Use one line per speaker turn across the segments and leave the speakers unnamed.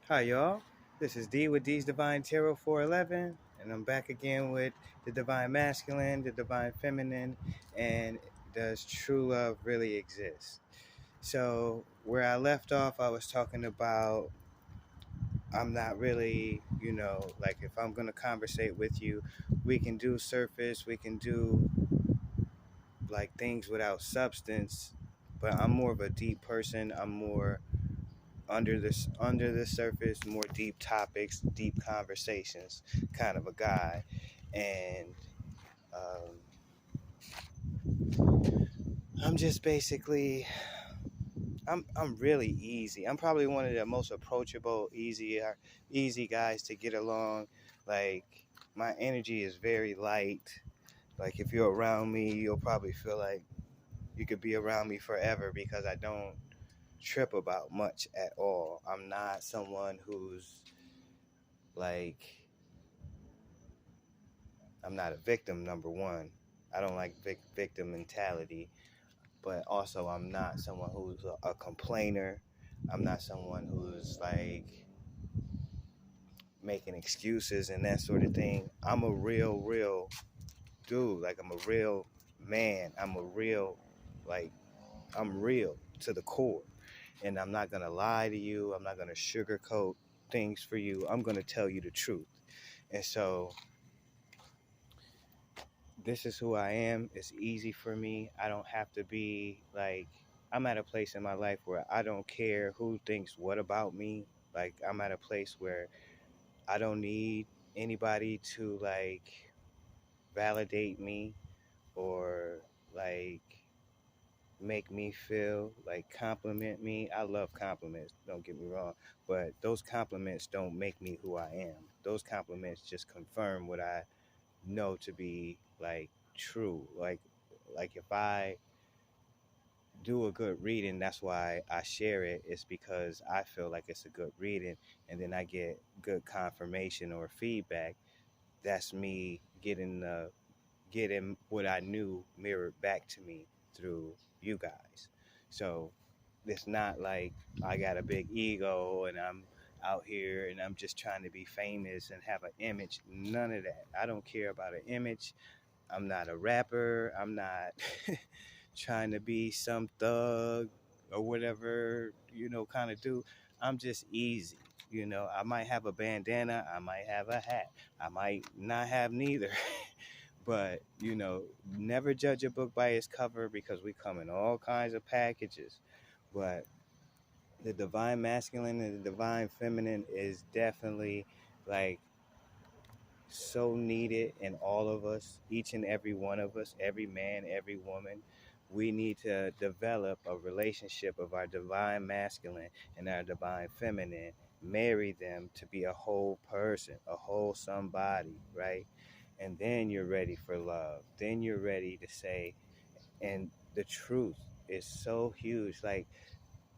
Hi, y'all. This is D with D's Divine Tarot 411, and I'm back again with the Divine Masculine, the Divine Feminine, and does true love really exist? So, where I left off, I was talking about I'm not really, like if I'm going to conversate with you, we can do surface, we can do like things without substance, but I'm more of a deep person. I'm more under the surface, more deep topics, deep conversations, kind of a guy. And um, I'm just basically I'm really easy. I'm probably one of the most approachable, easy guys to get along. Like my energy is very light. Like if you're around me, you'll probably feel like you could be around me forever because I don't trip about much at all. I'm not someone who's like I'm not a victim, number one. I don't like victim mentality, but also I'm not someone who's a complainer. I'm not someone who's like making excuses and that sort of thing. I'm a real dude. Like I'm a real man. Like, I'm real to the core. And I'm not going to lie to you. I'm not going to sugarcoat things for you. I'm going to tell you the truth. And so this is who I am. It's easy for me. I don't have to be like, I'm at a place in my life where I don't care who thinks what about me. Like, I'm at a place where I don't need anybody to like validate me or like make me feel like compliment me. I love compliments, don't get me wrong, but those compliments don't make me who I am. Those compliments just confirm what I know to be like true. Like if I do a good reading, that's why I share it. It's because I feel like it's a good reading, and then I get good confirmation or feedback. That's me getting what I knew mirrored back to me through you guys. So it's not like I got a big ego and I'm out here and I'm just trying to be famous and have an image. None of that. I don't care about an image. I'm not a rapper. I'm not trying to be some thug or whatever, kind of do. I'm just easy. I might have a bandana. I might have a hat. I might not have neither. But, never judge a book by its cover because we come in all kinds of packages. But the divine masculine and the divine feminine is definitely like so needed in all of us, each and every one of us, every man, every woman. We need to develop a relationship of our divine masculine and our divine feminine, marry them to be a whole person, a whole somebody, right? And then you're ready for love. Then you're ready to say, and the truth is so huge. Like,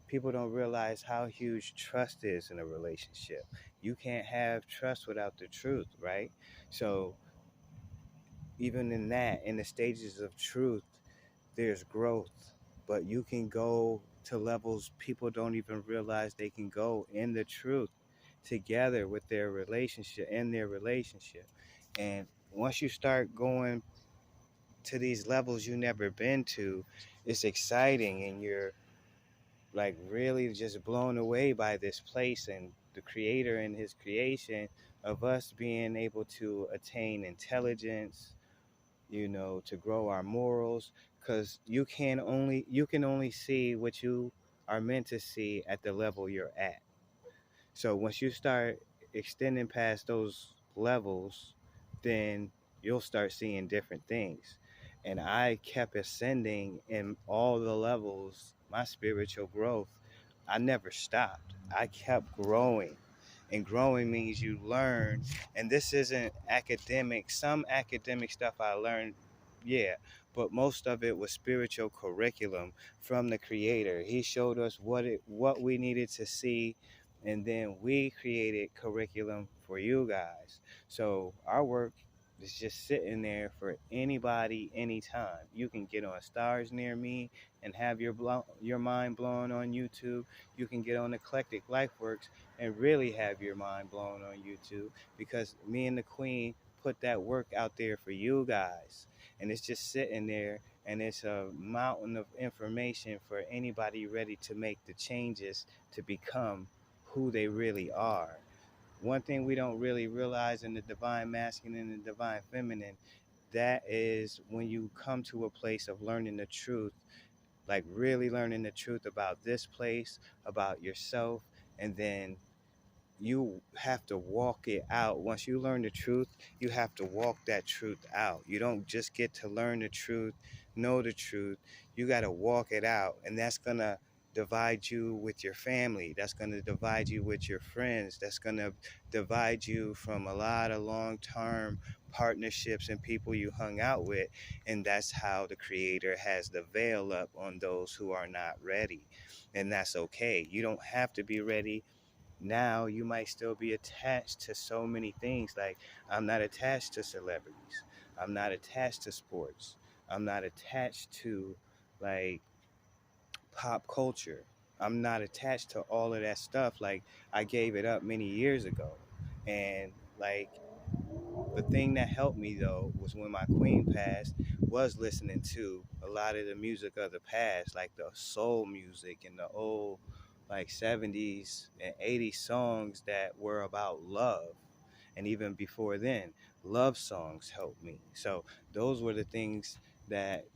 people don't realize how huge trust is in a relationship. You can't have trust without the truth, right? So even in that, in the stages of truth, there's growth, but you can go to levels people don't even realize they can go in the truth together with their relationship. And once you start going to these levels you never been to, it's exciting and you're like really just blown away by this place and the creator and his creation of us being able to attain intelligence, to grow our morals, because you can only see what you are meant to see at the level you're at. So once you start extending past those levels, then you'll start seeing different things. And I kept ascending in all the levels, my spiritual growth. I never stopped. I kept growing. And growing means you learn. And this isn't academic. Some academic stuff I learned, yeah, but most of it was spiritual curriculum from the creator. He showed us what we needed to see, and then we created curriculum for you guys. So our work is just sitting there for anybody anytime. You can get on Stars Near Me, and have your mind blown on YouTube. You can get on Eclectic Lifeworks and really have your mind blown on YouTube, because me and the Queen put that work out there for you guys, and it's just sitting there, and it's a mountain of information for anybody ready to make the changes to become who they really are. One thing we don't really realize in the divine masculine and the divine feminine, that is when you come to a place of learning the truth, like really learning the truth about this place, about yourself, and then you have to walk it out. Once you learn the truth, you have to walk that truth out. You don't just get to learn the truth, know the truth. You got to walk it out. And that's going to divide you with your family. That's going to divide you with your friends. That's going to divide you from a lot of long-term partnerships and people you hung out with. And that's how the Creator has the veil up on those who are not ready. And that's okay. You don't have to be ready now. You might still be attached to so many things. Like, I'm not attached to celebrities, I'm not attached to sports, I'm not attached to like pop culture, I'm not attached to all of that stuff. Like, I gave it up many years ago. And like, the thing that helped me though was when my queen passed, was listening to a lot of the music of the past, like the soul music and the old like 70s and 80s songs that were about love. And even before then, love songs helped me. So those were the things that,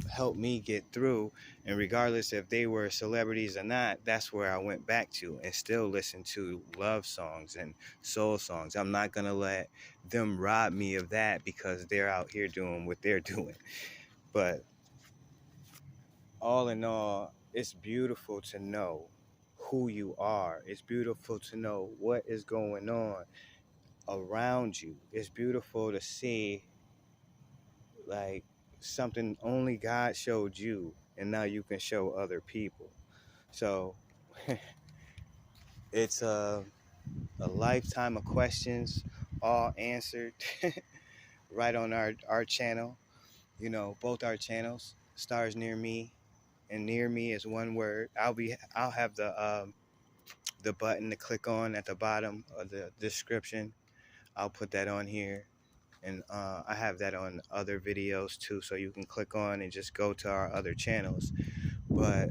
helped me get through. And regardless if they were celebrities or not, that's where I went back to and still listen to love songs and soul songs. I'm not going to let them rob me of that because they're out here doing what they're doing. But all in all, it's beautiful to know who you are. It's beautiful to know what is going on around you. It's beautiful to see like something only God showed you, and now you can show other people. So it's a lifetime of questions, all answered right on our channel. Both our channels, Stars Near Me, and Near Me is one word. I'll have the button to click on at the bottom of the description. I'll put that on here. And I have that on other videos too, so you can click on and just go to our other channels. But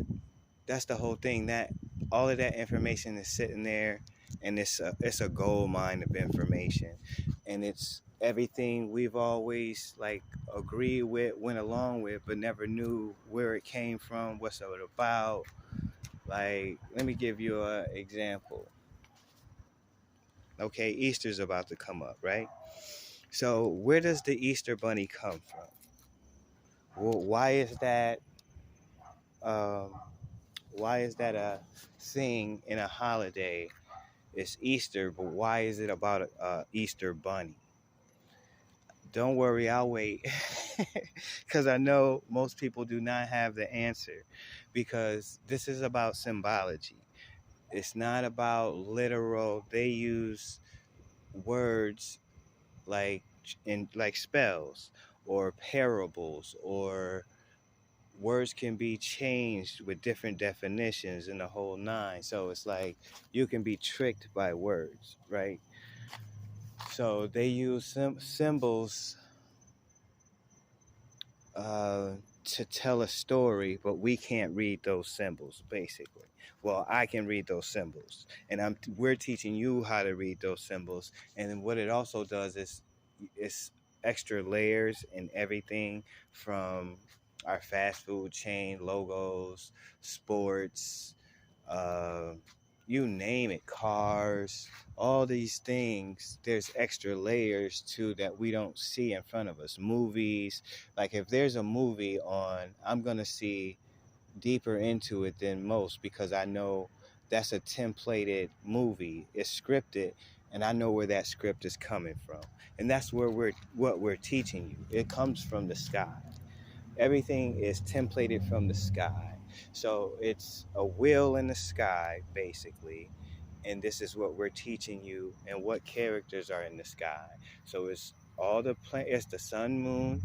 that's the whole thing, that all of that information is sitting there, and it's a gold mine of information, and it's everything we've always like agreed with, went along with, but never knew where it came from, what's it about. Like, let me give you an example. Okay, Easter's about to come up, right? So where does the Easter bunny come from? Well, um, why is that a thing in a holiday? It's Easter, but why is it about a Easter bunny? Don't worry, I'll wait. Because I know most people do not have the answer, because this is about symbology. It's not about literal. They use words like in like spells or parables, or words can be changed with different definitions in the whole nine. So it's like you can be tricked by words, right? So they use symbols uh, to tell a story, but we can't read those symbols, basically. Well, I can read those symbols, and we're teaching you how to read those symbols. And then what it also does is it's extra layers and everything, from our fast food chain logos, sports, uh, you name it, cars, all these things. There's extra layers too that we don't see in front of us. Movies, like if there's a movie on, I'm gonna see deeper into it than most, because I know that's a templated movie. It's scripted, and I know where that script is coming from. And that's where what we're teaching you. It comes from the sky. Everything is templated from the sky. So it's a wheel in the sky, basically. And this is what we're teaching you, and what characters are in the sky. So it's all it's the sun, moon,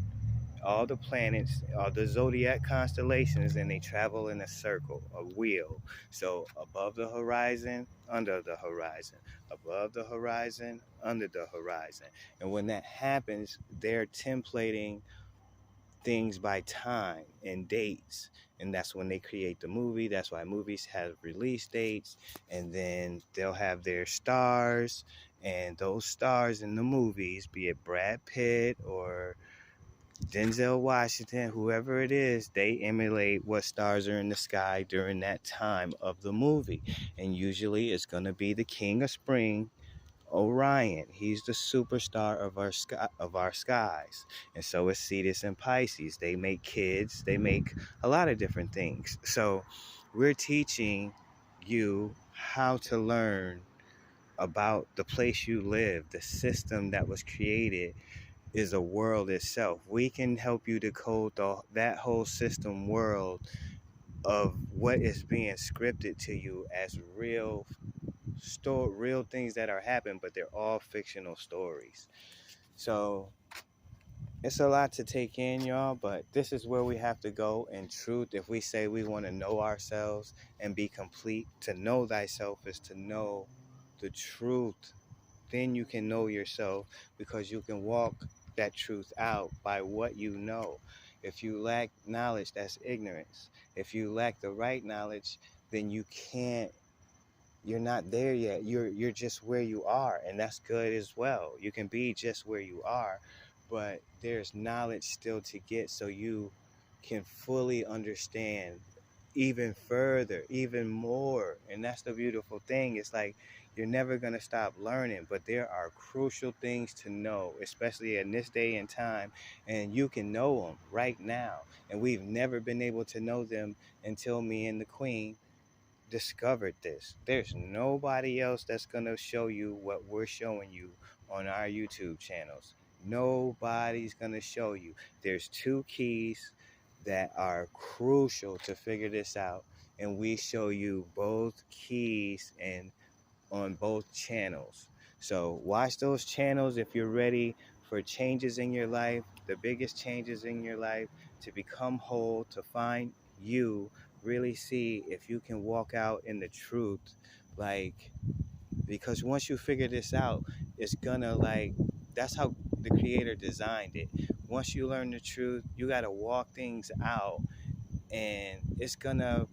all the planets, all the zodiac constellations, and they travel in a circle, a wheel. So above the horizon, under the horizon, above the horizon, under the horizon. And when that happens, they're templating things by time and dates. And that's when they create the movie. That's why movies have release dates. And then they'll have their stars. And those stars in the movies, be it Brad Pitt or Denzel Washington, whoever it is, they emulate what stars are in the sky during that time of the movie. And usually it's going to be the King of Spring, Orion. He's the superstar of our skies. And so is Cetus and Pisces. They make kids, they make a lot of different things. So we're teaching you how to learn about the place you live, the system that was created is a world itself. We can help you decode that whole system world of what is being scripted to you as real things that are happening, but they're all fictional stories. So it's a lot to take in, y'all, but this is where we have to go in truth. If we say we want to know ourselves and be complete, to know thyself is to know the truth. Then you can know yourself because you can walk that truth out by what you know. If you lack knowledge, that's ignorance. If you lack the right knowledge, then you're not there yet. You're just where you are, and that's good as well. You can be just where you are, but there's knowledge still to get so you can fully understand even further, even more. And that's the beautiful thing. It's like you're never going to stop learning, but there are crucial things to know, especially in this day and time, and you can know them right now. And we've never been able to know them until me and the Queen discovered this. There's nobody else that's going to show you what we're showing you on our YouTube channels. Nobody's going to show you. There's two keys that are crucial to figure this out, and we show you both keys and on both channels. So watch those channels if you're ready for changes in your life, the biggest changes in your life, to become whole, to find you, really see if you can walk out in the truth. Like, because once you figure this out, it's gonna like, that's how the creator designed it. Once you learn the truth, you got to walk things out, and it's gonna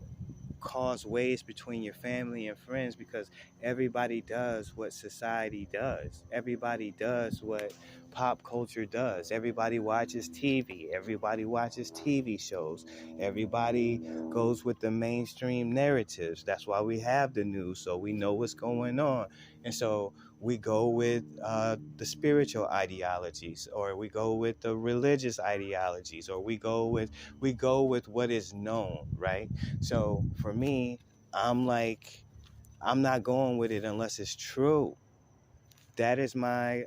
cause waves between your family and friends because everybody does what society does. Everybody does what pop culture does. Everybody watches TV. Everybody watches TV shows. Everybody goes with the mainstream narratives. That's why we have the news, so we know what's going on. And so we go with the spiritual ideologies, or we go with the religious ideologies, or we go with what is known, right? So for me, I'm like, I'm not going with it unless it's true. That is my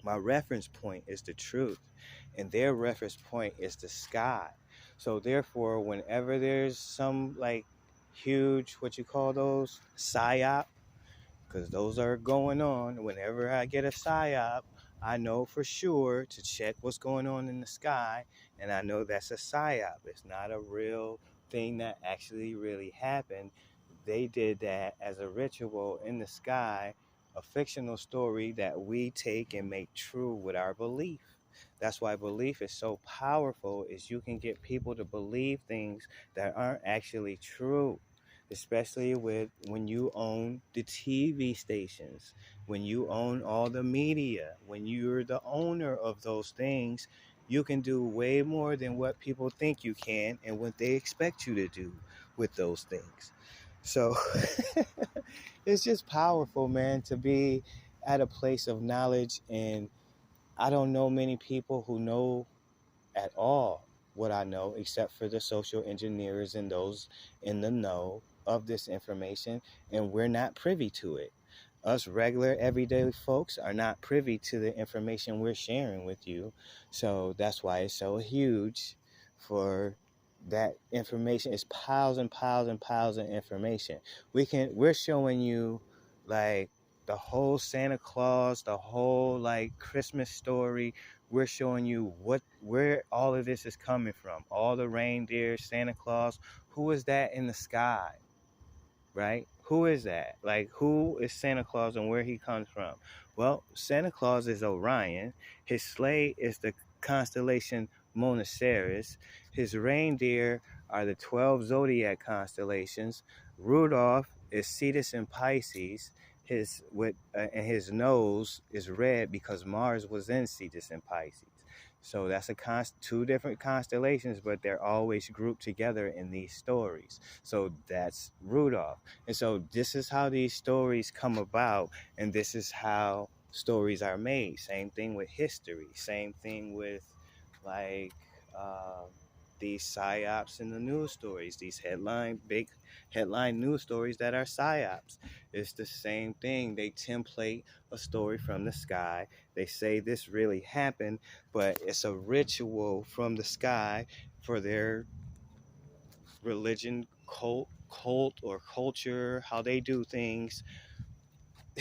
reference point is the truth, and their reference point is the sky. So therefore, whenever there's some like huge, what you call those, psyop, because those are going on. Whenever I get a psyop, I know for sure to check what's going on in the sky, and I know that's a psyop. It's not a real thing that actually really happened. They did that as a ritual in the sky, a fictional story that we take and make true with our belief. That's why belief is so powerful, is you can get people to believe things that aren't actually true, especially with when you own the TV stations, when you own all the media, when you're the owner of those things. You can do way more than what people think you can and what they expect you to do with those things. So it's just powerful, man, to be at a place of knowledge. And I don't know many people who know at all what I know, except for the social engineers and those in the know of this information, and we're not privy to it. Us regular everyday folks are not privy to the information we're sharing with you. So that's why it's so huge. For that information, it's piles and piles and piles of information. We're showing you like the whole Santa Claus, the whole like Christmas story. we're showing you where all of this is coming from. All the reindeer, Santa Claus. Who is that in the sky? Right? Who is that? Like, who is Santa Claus and where he comes from? Well, Santa Claus is Orion. His sleigh is the constellation Monoceros. His reindeer are the 12 zodiac constellations. Rudolph is Cetus and Pisces. And his nose is red because Mars was in Cetus and Pisces. So that's two different constellations, but they're always grouped together in these stories. So that's Rudolph. And so this is how these stories come about, and this is how stories are made. Same thing with history. Same thing with like uh, these psyops in the news stories. These big headline news stories that are psyops. It's the same thing. They template a story from the sky. They say this really happened, but it's a ritual from the sky for their religion, cult or culture, how they do things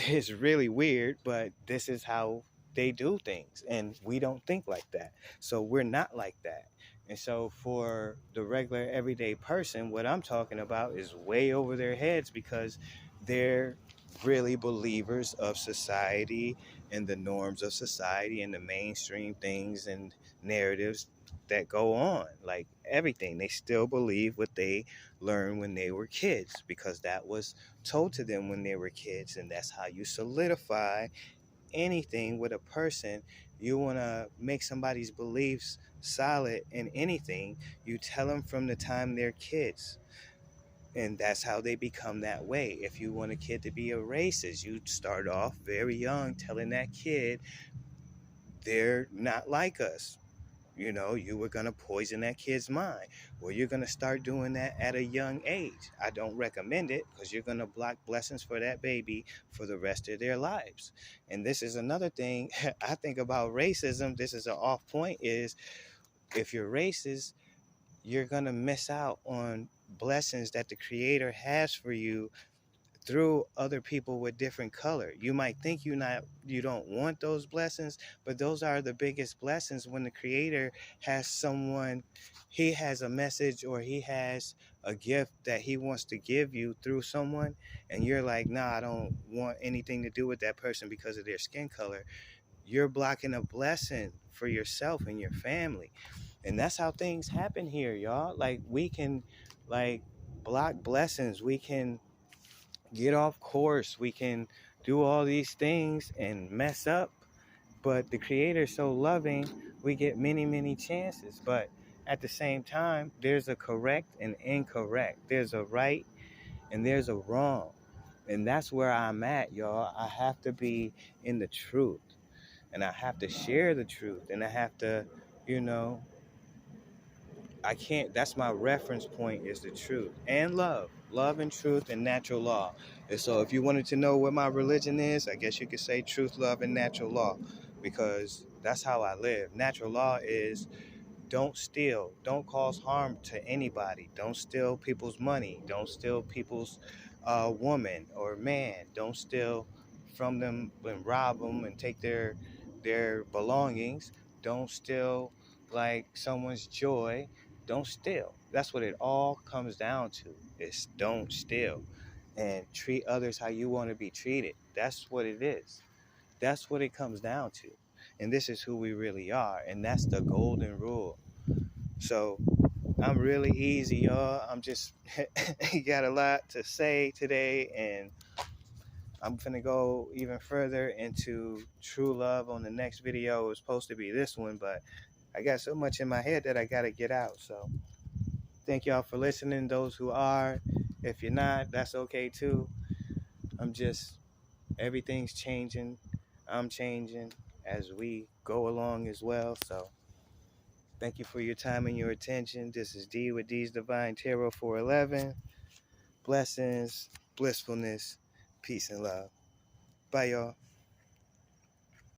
is really weird, but this is how they do things. And we don't think like that. So we're not like that. And so for the regular everyday person, what I'm talking about is way over their heads because they're really believers of society and the norms of society and the mainstream things and narratives that go on. Like everything, they still believe what they learned when they were kids because that was told to them when they were kids, and that's how you solidify anything with a person. You want to make somebody's beliefs solid in anything, you tell them from the time they're kids, and that's how they become that way. If you want a kid to be a racist, you start off very young telling that kid they're not like us. You know, you were going to poison that kid's mind. Well, you're going to start doing that at a young age. I don't recommend it because you're going to block blessings for that baby for the rest of their lives. And this is another thing I think about racism. This is an off point is if you're racist, you're going to miss out on blessings that the creator has for you through other people with different color. You might think you don't want those blessings, but those are the biggest blessings when the creator has someone, he has a message or he has a gift that he wants to give you through someone, and you're like, nah, I don't want anything to do with that person because of their skin color. You're blocking a blessing for yourself and your family. And that's how things happen here, y'all. Like we can like block blessings. We can get off course. We can do all these things and mess up. But the creator's so loving, we get many, many chances. But at the same time, there's a correct and incorrect. There's a right and there's a wrong. And that's where I'm at, y'all. I have to be in the truth. And I have to share the truth. And I have to, you know, I can't, that's my reference point is the truth and love and truth and natural law. And so if you wanted to know what my religion is, I guess you could say truth, love, and natural law, because that's how I live. Natural law is don't steal, don't cause harm to anybody, don't steal people's money, don't steal people's woman or man, don't steal from them and rob them and take their belongings, don't steal like someone's joy, don't steal. That's what it all comes down to, is don't steal and treat others how you want to be treated. That's what it is. That's what it comes down to. And this is who we really are, and that's the golden rule. So I'm really easy, y'all. I'm just got a lot to say today, and I'm gonna go even further into true love on the next video. It was supposed to be this one, but I got so much in my head that I gotta get out. So thank y'all for listening. Those who are, if you're not, that's okay too. I'm just, everything's changing. I'm changing as we go along as well. So thank you for your time and your attention. This is D with D's Divine Tarot 411. Blessings, blissfulness, peace, and love. Bye, y'all.